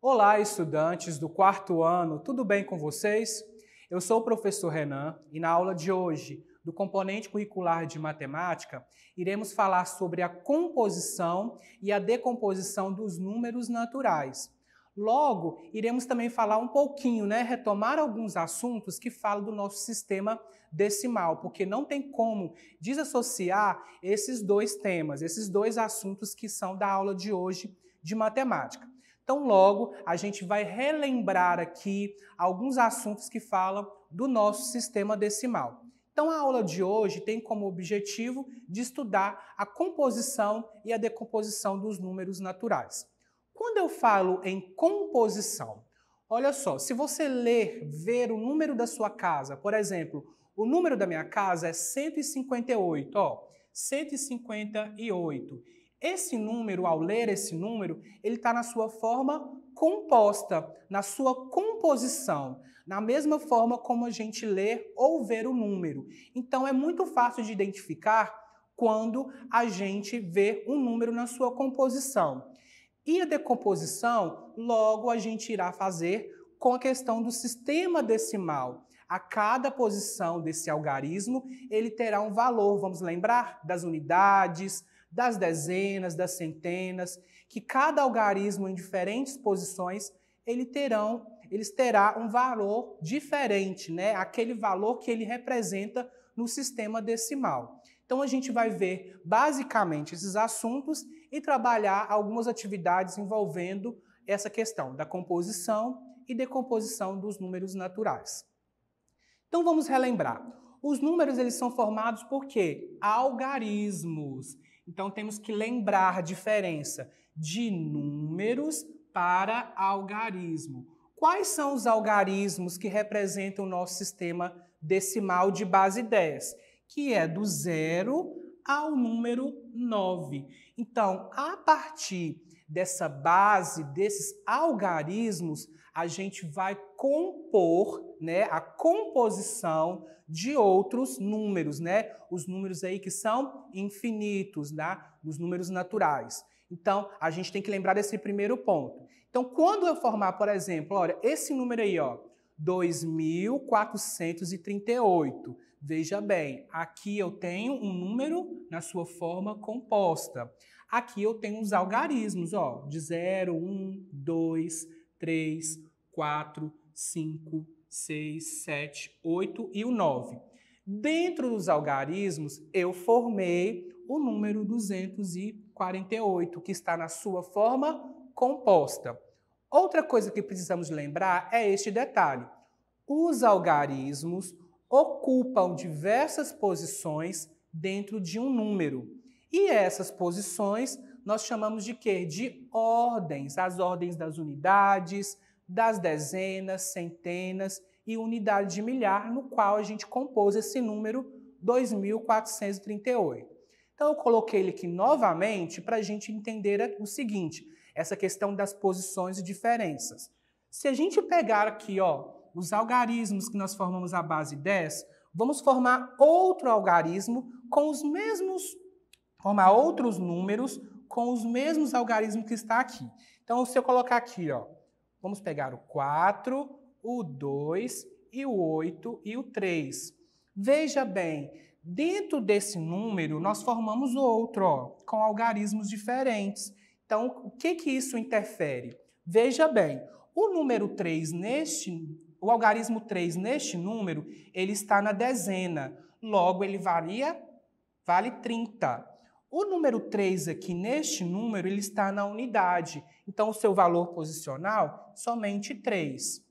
Olá, estudantes do quarto ano, tudo bem com vocês? Eu sou o professor Renan e na aula de hoje, do componente curricular de matemática, iremos falar sobre a composição e a decomposição dos números naturais. Logo, iremos também falar um pouquinho, retomar alguns assuntos que falam do nosso sistema decimal, porque não tem como desassociar esses dois temas, esses dois assuntos que são da aula de hoje de matemática. Então, logo, a gente vai relembrar aqui alguns assuntos que falam do nosso sistema decimal. Então, a aula de hoje tem como objetivo de estudar a composição e a decomposição dos números naturais. Quando eu falo em composição, olha só, se você ver o número da sua casa, por exemplo, o número da minha casa é 158, 158. Esse número, ao ler esse número, ele está na sua forma composta, na sua composição, na mesma forma como a gente lê ou ver o número. Então, é muito fácil de identificar quando a gente vê um número na sua composição. E a decomposição, logo a gente irá fazer com a questão do sistema decimal. A cada posição desse algarismo, ele terá um valor, vamos lembrar? Das unidades, das dezenas, das centenas, que cada algarismo em diferentes posições, eles terá um valor diferente, Aquele valor que ele representa no sistema decimal. Então a gente vai ver basicamente esses assuntos e trabalhar algumas atividades envolvendo essa questão da composição e decomposição dos números naturais. Então vamos relembrar. Os números eles são formados por quê? Algarismos. Então temos que lembrar a diferença de números para algarismo. Quais são os algarismos que representam o nosso sistema decimal de base 10? Que é do 0 ao número 9. Então, a partir dessa base, desses algarismos, a gente vai compor, a composição de outros números, Os números aí que são infinitos, Os números naturais. Então, a gente tem que lembrar desse primeiro ponto. Então, quando eu formar, por exemplo, olha, esse número aí, 2438. Veja bem, aqui eu tenho um número na sua forma composta. Aqui eu tenho os algarismos, de 0, 1, 2, 3, 4, 5, 6, 7, 8 e o 9. Dentro dos algarismos, eu formei o número 248, que está na sua forma composta. Outra coisa que precisamos lembrar é este detalhe. Os algarismos ocupam diversas posições dentro de um número. E essas posições nós chamamos de quê? De ordens. As ordens das unidades, das dezenas, centenas e unidade de milhar, no qual a gente compôs esse número 2438. Então eu coloquei ele aqui novamente para a gente entender o seguinte, essa questão das posições e diferenças. Se a gente pegar aqui, os algarismos que nós formamos a base 10, vamos formar outro algarismo com os mesmos, formar outros números com os mesmos algarismos que está aqui. Então, se eu colocar aqui, vamos pegar o 4, o 2 e o 8 e o 3. Veja bem, dentro desse número, nós formamos outro, com algarismos diferentes. Então, o que isso interfere? Veja bem, o número 3 o algarismo 3 neste número, ele está na dezena. Logo, ele vale 30. O número 3 aqui neste número, ele está na unidade. Então, o seu valor posicional, somente 3.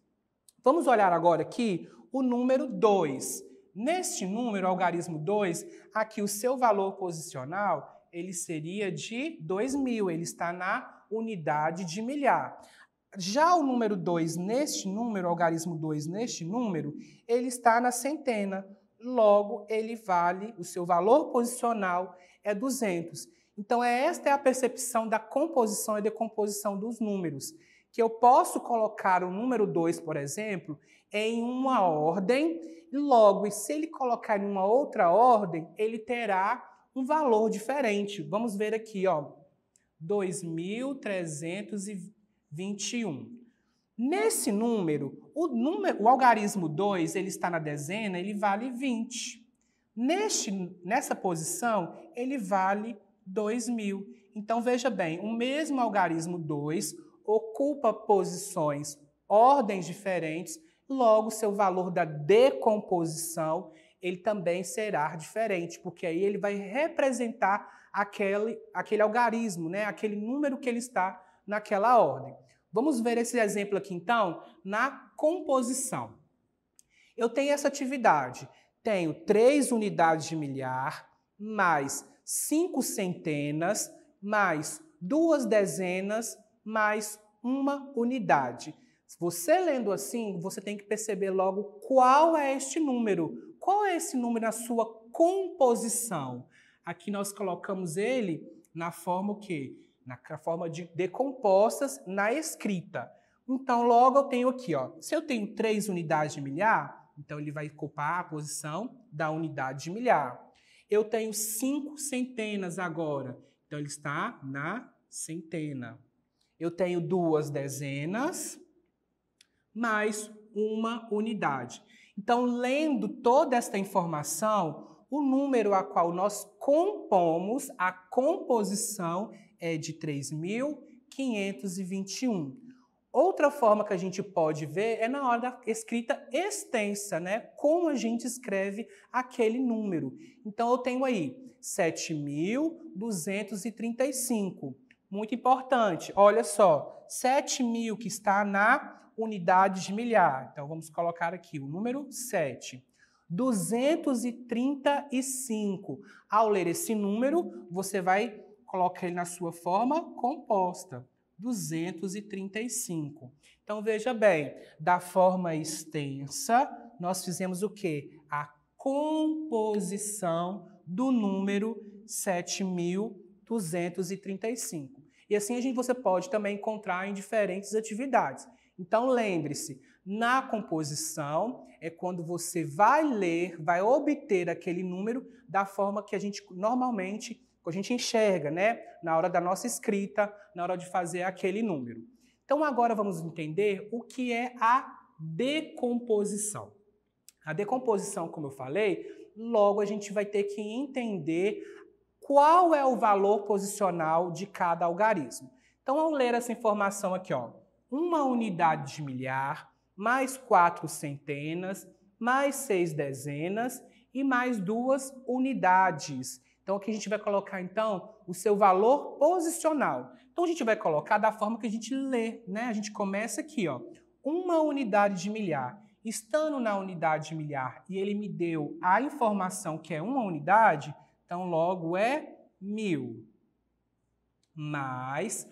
Vamos olhar agora aqui o número 2. Neste número, algarismo 2, aqui o seu valor posicional, ele seria de 2.000. Ele está na unidade de milhar. Já o número 2 neste número, o algarismo 2 neste número, ele está na centena. Logo, o seu valor posicional é 200. Então, esta é a percepção da composição e decomposição dos números. Que eu posso colocar o número 2, por exemplo, em uma ordem, e logo, se ele colocar em uma outra ordem, ele terá um valor diferente. Vamos ver aqui, 2.321. Nesse número, o algarismo 2, ele está na dezena, ele vale 20. Nessa posição, ele vale 2.000. Então, veja bem, o mesmo algarismo 2 ocupa posições, ordens diferentes, logo, seu valor da decomposição, ele também será diferente, porque aí ele vai representar aquele algarismo, né? Aquele número que ele está naquela ordem. Vamos ver esse exemplo aqui, então, na composição. Eu tenho essa atividade. Tenho 3 unidades de milhar, mais 5 centenas, mais 2 dezenas, mais 1 unidade. Você lendo assim, você tem que perceber logo qual é este número. Qual é esse número na sua composição? Aqui nós colocamos ele na forma o quê? Na forma de decompostas na escrita. Então, logo eu tenho aqui, ó, se eu tenho 3 unidades de milhar, então ele vai ocupar a posição da unidade de milhar. Eu tenho 5 centenas agora, então ele está na centena. Eu tenho 2 dezenas, mais 1 unidade. Então, lendo toda esta informação, o número a qual nós compomos, a composição é de 3.521. Outra forma que a gente pode ver é na hora da escrita extensa, né? Como a gente escreve aquele número. Então, eu tenho aí 7.235. Muito importante. Olha só, 7.000 que está na unidade de milhar. Então, vamos colocar aqui o número 7. 235. Ao ler esse número, você vai colocar ele na sua forma composta. 235. Então, veja bem, da forma extensa, nós fizemos o quê? A composição do número 7.235. E assim você pode também encontrar em diferentes atividades. Então, lembre-se, na composição é quando você vai ler, vai obter aquele número da forma que a gente normalmente enxerga, né? Na hora da nossa escrita, na hora de fazer aquele número. Então, agora vamos entender o que é a decomposição. A decomposição, como eu falei, logo a gente vai ter que entender qual é o valor posicional de cada algarismo. Então, ao ler essa informação aqui, ó, 1 unidade de milhar, mais 4 centenas, mais 6 dezenas e mais 2 unidades. Então, aqui a gente vai colocar, então, o seu valor posicional. Então, a gente vai colocar da forma que a gente lê, né? A gente começa aqui, ó, 1 unidade de milhar. Estando na unidade de milhar e ele me deu a informação que é 1 unidade, então, logo é 1.000. Mais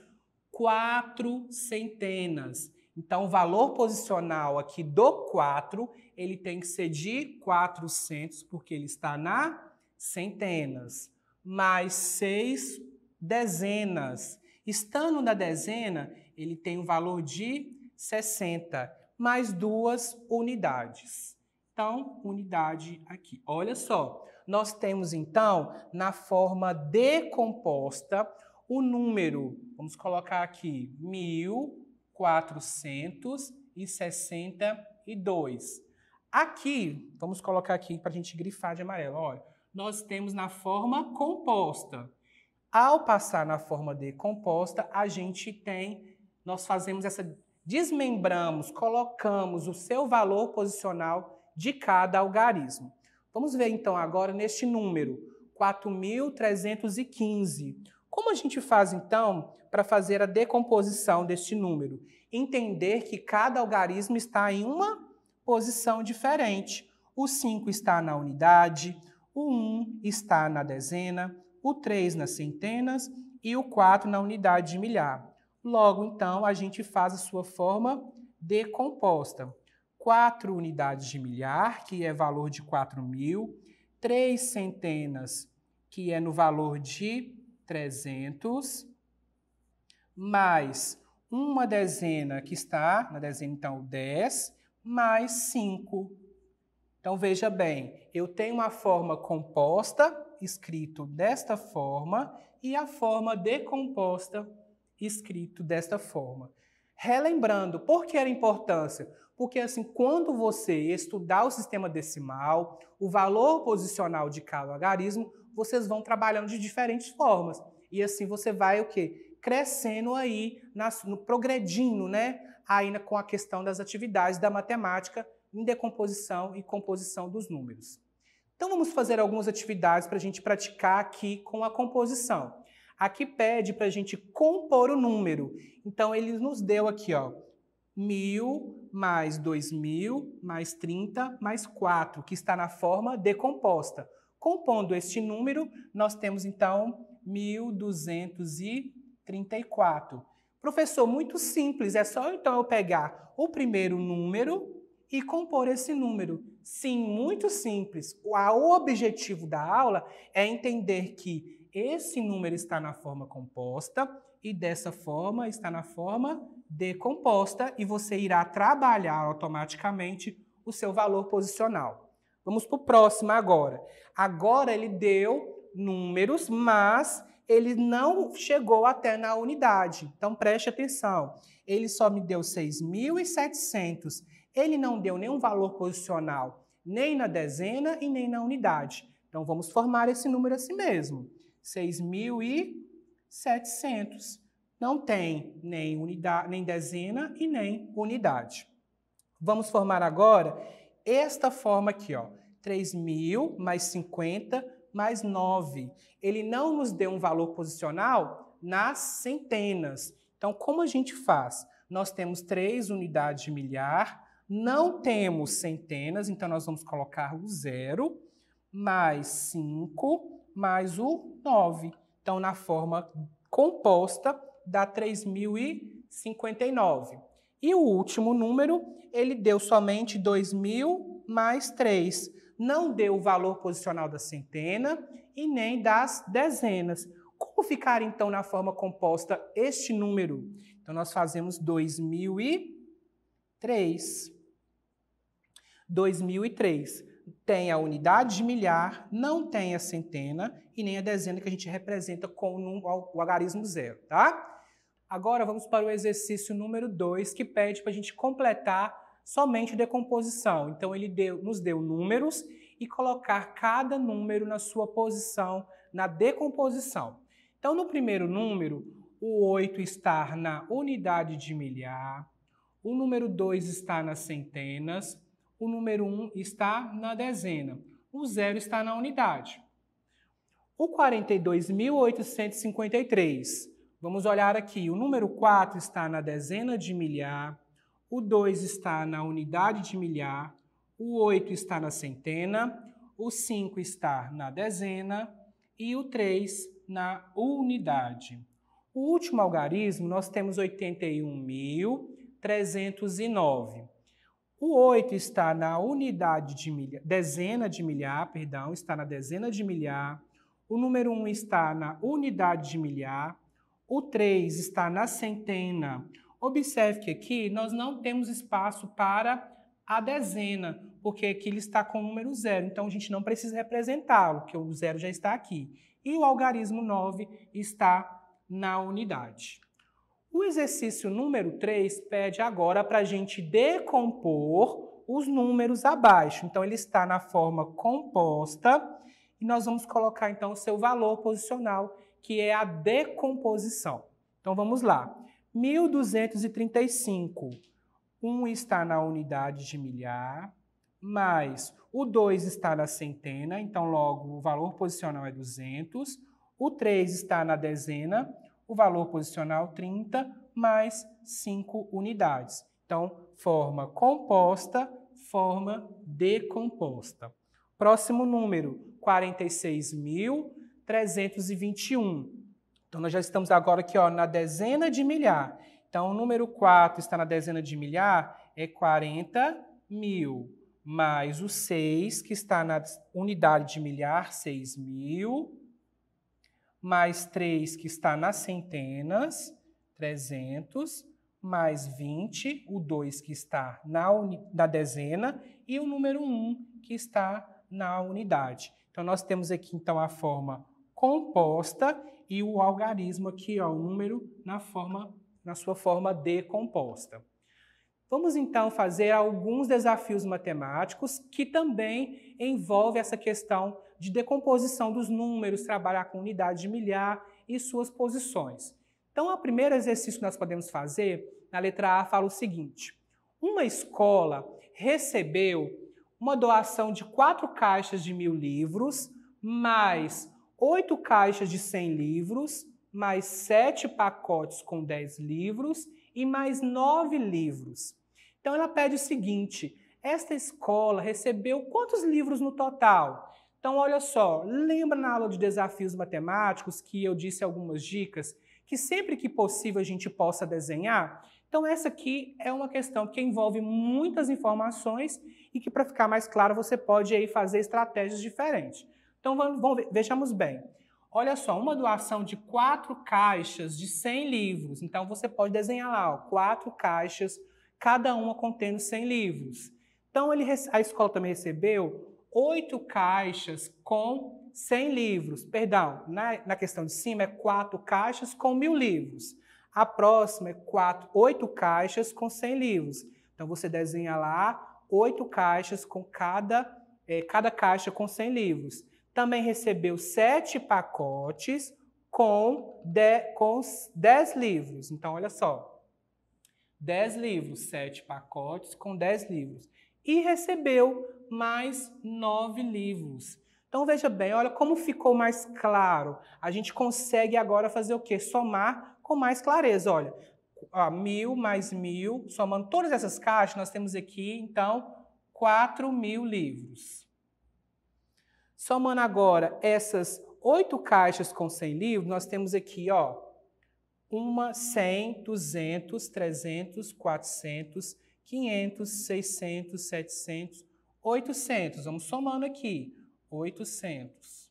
4 centenas. Então, o valor posicional aqui do 4, ele tem que ser de 400, porque ele está na centenas. Mais 6 dezenas. Estando na dezena, ele tem um valor de 60, mais 2 unidades. Então, unidade aqui. Olha só, nós temos, então, na forma decomposta, o número, vamos colocar aqui, 1.462. Aqui, vamos colocar aqui para a gente grifar de amarelo, olha, nós temos na forma composta. Ao passar na forma decomposta, nós fazemos desmembramos, colocamos o seu valor posicional de cada algarismo. Vamos ver então agora neste número, 4.315. Como a gente faz então para fazer a decomposição deste número? Entender que cada algarismo está em uma posição diferente. O 5 está na unidade, o 1 está na dezena, o 3 nas centenas e o 4 na unidade de milhar. Logo, então, a gente faz a sua forma decomposta. 4 unidades de milhar, que é valor de 4.000, 3 centenas, que é no valor de 300, mais 1 dezena, que está na dezena, então, 10, mais 5. Então, veja bem, eu tenho uma forma composta, escrito desta forma, e a forma decomposta, escrito desta forma. Relembrando, por que era importância? Porque assim, quando você estudar o sistema decimal, o valor posicional de cada algarismo, vocês vão trabalhando de diferentes formas. E assim você vai o quê? Crescendo aí, progredindo, né? Aí com a questão das atividades da matemática em decomposição e composição dos números. Então vamos fazer algumas atividades para a gente praticar aqui com a composição. Aqui pede para a gente compor o número. Então ele nos deu aqui, ó, 1.000 mais 2.000 mais 30 mais 4, que está na forma decomposta. Compondo este número, nós temos então 1.234. Professor, muito simples, é só então eu pegar o primeiro número e compor esse número. Sim, muito simples. O objetivo da aula é entender que esse número está na forma composta e dessa forma está na forma decomposta e você irá trabalhar automaticamente o seu valor posicional. Vamos para o próximo agora. Agora ele deu números, mas ele não chegou até na unidade. Então preste atenção. Ele só me deu 6.700. Ele não deu nenhum valor posicional, nem na dezena e nem na unidade. Então vamos formar esse número assim mesmo. 6.700. Não tem nem unidade, nem dezena e nem unidade. Vamos formar agora esta forma aqui, ó. 3.000 mais 50 mais 9. Ele não nos deu um valor posicional nas centenas. Então, como a gente faz? Nós temos 3 unidades de milhar, não temos centenas, então nós vamos colocar o 0, mais 5, mais o 9. Então, na forma composta, dá 3.059. E o último número, ele deu somente 2.000 mais 3. Não deu o valor posicional da centena e nem das dezenas. Como ficar, então, na forma composta este número? Então, nós fazemos 2003. 2003 tem a unidade de milhar, não tem a centena e nem a dezena que a gente representa com o algarismo 0, tá? Agora vamos para o exercício número 2, que pede para a gente completar somente decomposição. Então ele nos deu números e colocar cada número na sua posição na decomposição. Então no primeiro número, o 8 está na unidade de milhar, o número 2 está nas centenas, o número 1 está na dezena, o 0 está na unidade. O 42.853, vamos olhar aqui, o número 4 está na dezena de milhar, o 2 está na unidade de milhar, o 8 está na centena, o 5 está na dezena e o 3 na unidade. O último algarismo, nós temos 81.309. O 8 está na unidade de milhar, dezena de milhar, perdão, está na dezena de milhar. O número 1 está na unidade de milhar. O 3 está na centena. Observe que aqui nós não temos espaço para a dezena, porque aqui ele está com o número 0. Então a gente não precisa representá-lo, porque o 0 já está aqui. E o algarismo 9 está na unidade. O exercício número 3 pede agora para a gente decompor os números abaixo. Então, ele está na forma composta e nós vamos colocar, então, o seu valor posicional, que é a decomposição. Então, vamos lá. 1.235. 1 está na unidade de milhar, mais o 2 está na centena, então, logo, o valor posicional é 200. O 3 está na dezena, o valor posicional 30 mais 5 unidades. Então, forma composta, forma decomposta. Próximo número, 46.321. Então, nós já estamos agora aqui ó, na dezena de milhar. Então, o número 4 está na dezena de milhar, é 40.000. Mais o 6, que está na unidade de milhar, 6.000. Mais 3, que está nas centenas, 300, mais 20, o 2, que está na dezena, e o número 1, que está na unidade. Então, nós temos aqui, então, a forma composta e o algarismo aqui, ó, o número na forma na sua forma decomposta. Vamos então fazer alguns desafios matemáticos que também envolvem essa questão de decomposição dos números, trabalhar com unidade de milhar e suas posições. Então, o primeiro exercício que nós podemos fazer, na letra A, fala o seguinte: uma escola recebeu uma doação de 4 caixas de 1.000 livros, mais 8 caixas de 100 livros, mais 7 pacotes com 10 livros e mais 9 livros. Então, ela pede o seguinte: esta escola recebeu quantos livros no total? Então, olha só, lembra na aula de desafios matemáticos que eu disse algumas dicas que sempre que possível a gente possa desenhar? Então, essa aqui é uma questão que envolve muitas informações e que, para ficar mais claro, você pode aí fazer estratégias diferentes. Então, vejamos bem. Olha só, uma doação de 4 caixas de 100 livros. Então, você pode desenhar lá, ó, 4 caixas, cada uma contendo 100 livros. Então, a escola também recebeu 8 caixas com 100 livros. Perdão, na questão de cima é 4 caixas com 1.000 livros. A próxima é 8 caixas com 100 livros. Então, você desenha lá 8 caixas com cada caixa com 100 livros. Também recebeu 7 pacotes com 10 livros. Então, olha só. 10 livros, 7 pacotes com 10 livros. E recebeu mais 9 livros. Então, veja bem, olha como ficou mais claro. A gente consegue agora fazer o quê? Somar com mais clareza. Olha, 1.000 mais 1.000, somando todas essas caixas, nós temos aqui, então, 4.000 livros. Somando agora essas 8 caixas com 100 livros, nós temos aqui, ó, 100, 200, 300, 400, 500, 600, 700, 800. Vamos somando aqui. 800.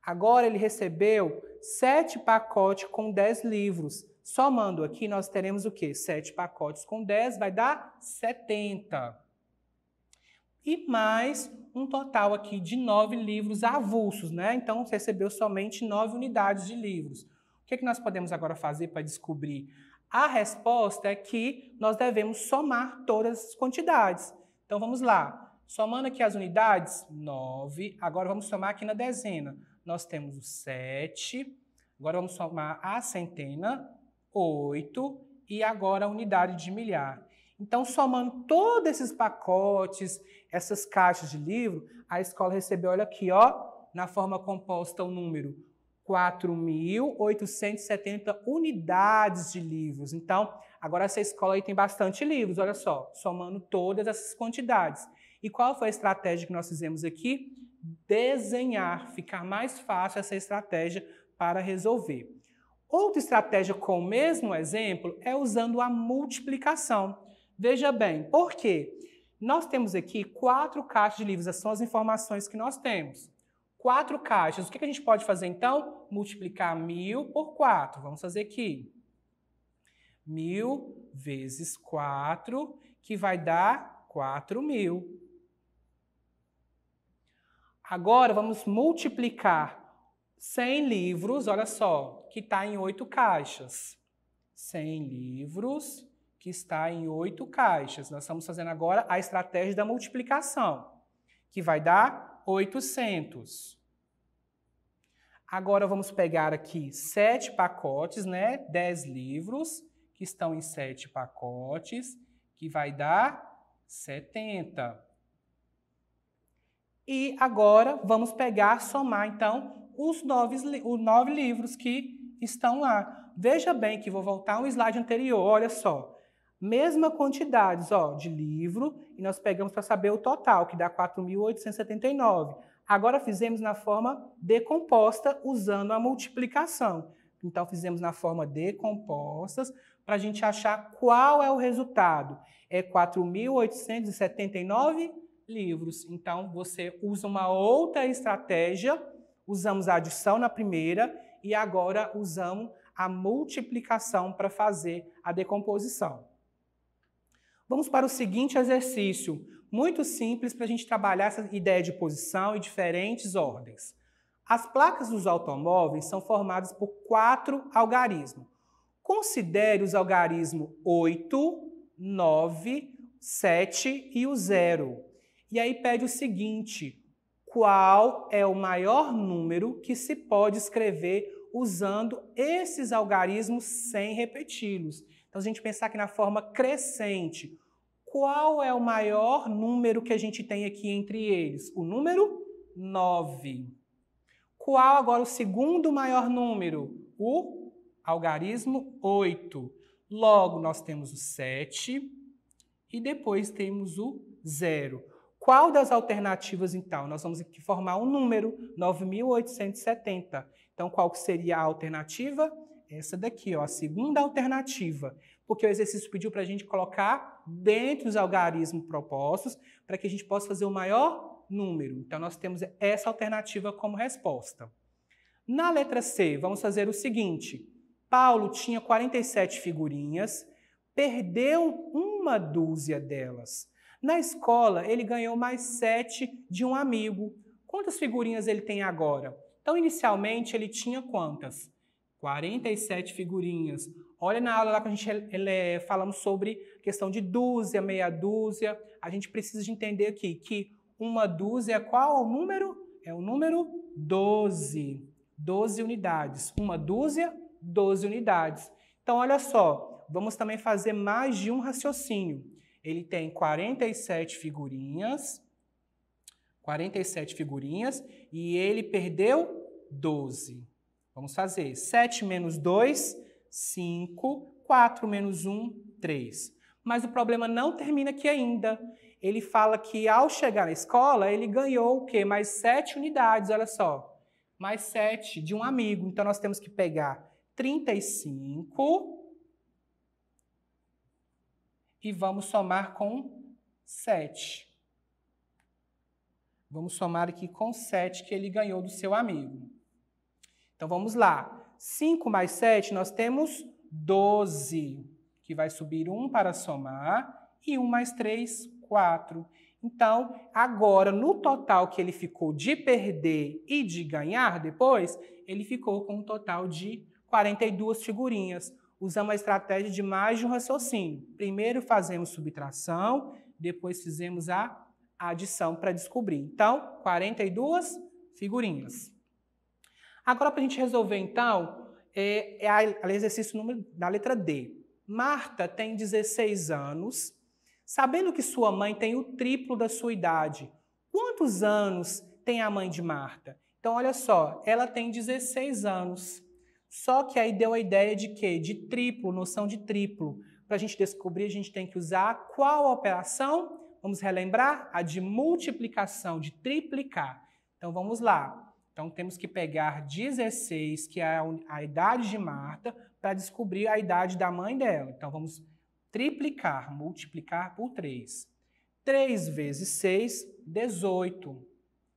Agora ele recebeu 7 pacotes com 10 livros. Somando aqui, nós teremos o quê? 7 pacotes com 10 vai dar 70. E mais um total aqui de 9 livros avulsos, né? Então, recebeu somente 9 unidades de livros. O que nós podemos agora fazer para descobrir? A resposta é que nós devemos somar todas as quantidades. Então, vamos lá. Somando aqui as unidades, 9. Agora, vamos somar aqui na dezena. Nós temos o 7. Agora, vamos somar a centena, 8. E agora, a unidade de milhar. Então, somando todos esses pacotes, essas caixas de livro, a escola recebeu, olha aqui, ó, na forma composta o número 4.870 unidades de livros. Então, agora essa escola aí tem bastante livros, olha só, somando todas essas quantidades. E qual foi a estratégia que nós fizemos aqui? Desenhar, ficar mais fácil essa estratégia para resolver. Outra estratégia com o mesmo exemplo é usando a multiplicação. Veja bem, por quê? Nós temos aqui 4 caixas de livros, essas são as informações que nós temos. 4 caixas, o que a gente pode fazer então? Multiplicar 1.000 por 4. Vamos fazer aqui. 1.000 vezes 4, que vai dar 4.000. Agora vamos multiplicar 100 livros, olha só, que está em 8 caixas. 100 livros, que está em 8 caixas. Nós estamos fazendo agora a estratégia da multiplicação, que vai dar 800. Agora vamos pegar aqui 7 pacotes, né? 10 livros, que estão em 7 pacotes, que vai dar 70. E agora vamos pegar, somar então os 9 livros que estão lá. Veja bem que vou voltar um slide anterior, olha só. Mesma quantidade, ó, de livro, e nós pegamos para saber o total, que dá 4.879. Agora fizemos na forma decomposta, usando a multiplicação. Então, fizemos na forma decompostas, para a gente achar qual é o resultado. É 4.879 livros. Então, você usa uma outra estratégia, usamos a adição na primeira, e agora usamos a multiplicação para fazer a decomposição. Vamos para o seguinte exercício, muito simples para a gente trabalhar essa ideia de posição e diferentes ordens. As placas dos automóveis são formadas por 4 algarismos. Considere os algarismos 8, 9, 7 e o 0. E aí pede o seguinte: qual é o maior número que se pode escrever usando esses algarismos sem repeti-los? Então, se a gente pensar aqui na forma crescente, qual é o maior número que a gente tem aqui entre eles? O número 9. Qual agora o segundo maior número? O algarismo 8. Logo, nós temos o 7 e depois temos o 0. Qual das alternativas, então? Nós vamos aqui formar um número, 9.870. Então, qual que seria a alternativa? Essa daqui, ó, a segunda alternativa. Porque o exercício pediu para a gente colocar dentro dos algarismos propostos para que a gente possa fazer o maior número. Então, nós temos essa alternativa como resposta. Na letra C, vamos fazer o seguinte. Paulo tinha 47 figurinhas, perdeu uma dúzia delas. Na escola, ele ganhou mais 7 de um amigo. Quantas figurinhas ele tem agora? Então, inicialmente, ele tinha quantas? 47 figurinhas. Olha na aula lá que a gente falamos sobre questão de dúzia, meia dúzia. A gente precisa de entender aqui que uma dúzia é qual o número? É o número 12. 12 unidades. Uma dúzia, 12 unidades. Então, olha só, vamos também fazer mais de um raciocínio. Ele tem 47 figurinhas e ele perdeu 12. Vamos fazer 7 menos 2, 5, 4 menos 1, 3. Mas o problema não termina aqui ainda. Ele fala que ao chegar na escola, ele ganhou o quê? Mais 7 unidades, olha só. Mais 7 de um amigo. Então, nós temos que pegar 35 e vamos somar com 7. Vamos somar aqui com 7 que ele ganhou do seu amigo. Então, vamos lá. 5 mais 7, nós temos 12, que vai subir 1 para somar, e 1 mais 3, 4. Então, agora, no total que ele ficou de perder e de ganhar depois, ele ficou com um total de 42 figurinhas. Usamos a estratégia de mais de um raciocínio. Primeiro fazemos subtração, depois fizemos a adição para descobrir. Então, 42 figurinhas. Agora, para a gente resolver, então, o exercício na letra D. Marta tem 16 anos. Sabendo que sua mãe tem o triplo da sua idade, quantos anos tem a mãe de Marta? Então, olha só, ela tem 16 anos. Só que aí deu a ideia de quê? De triplo, noção de triplo. Para a gente descobrir, a gente tem que usar qual operação? Vamos relembrar? A de multiplicação, de triplicar. Então, vamos lá. Então, temos que pegar 16, que é a idade de Marta, para descobrir a idade da mãe dela. Então, vamos triplicar, multiplicar por 3. 3 vezes 6, 18,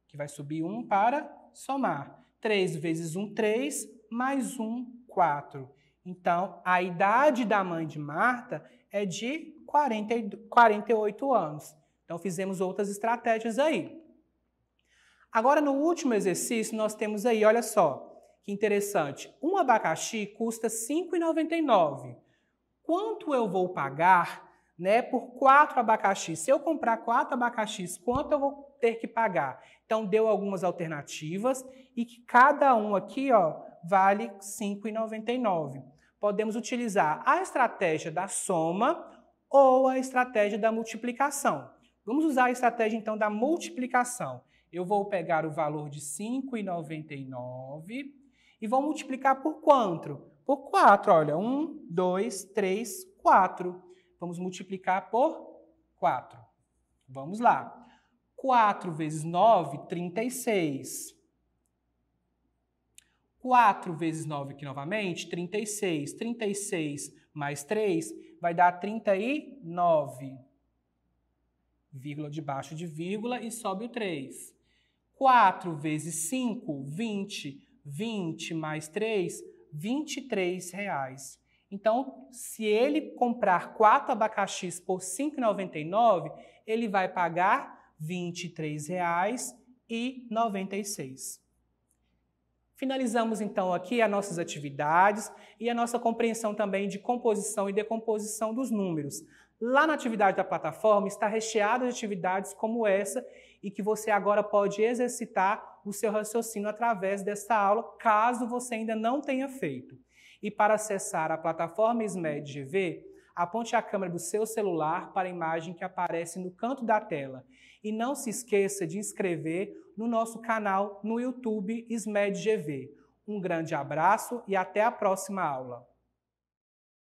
que vai subir 1 para somar. 3 vezes 1, 3, mais 1, 4. Então, a idade da mãe de Marta é de 48 anos. Então, fizemos outras estratégias aí. Agora, no último exercício, nós temos aí, olha só, que interessante. Um abacaxi custa R$ 5,99. Quanto eu vou pagar, né, por 4 abacaxis? Se eu comprar 4 abacaxis, quanto eu vou ter que pagar? Então, deu algumas alternativas e que cada um aqui, ó, vale R$ 5,99. Podemos utilizar a estratégia da soma ou a estratégia da multiplicação. Vamos usar a estratégia, então, da multiplicação. Eu vou pegar o valor de R$ 5,99 e vou multiplicar por quanto? Por 4, olha, 1, 2, 3, 4. Vamos multiplicar por 4. Vamos lá. 4 vezes 9, 36. 4 vezes 9 aqui novamente, 36. 36 mais 3 vai dar 39. Vírgula debaixo de vírgula e sobe o 3. 4 vezes 5, 20. 20 mais 3, R$ 23,00. Então, se ele comprar 4 abacaxis por R$ 5,99, ele vai pagar R$ 23,96. Finalizamos então aqui as nossas atividades e a nossa compreensão também de composição e decomposição dos números. Lá na atividade da plataforma está recheada de atividades como essa e que você agora pode exercitar o seu raciocínio através desta aula, caso você ainda não tenha feito. E para acessar a plataforma SMED GV, aponte a câmera do seu celular para a imagem que aparece no canto da tela. E não se esqueça de inscrever no nosso canal no YouTube SMED GV. Um grande abraço e até a próxima aula.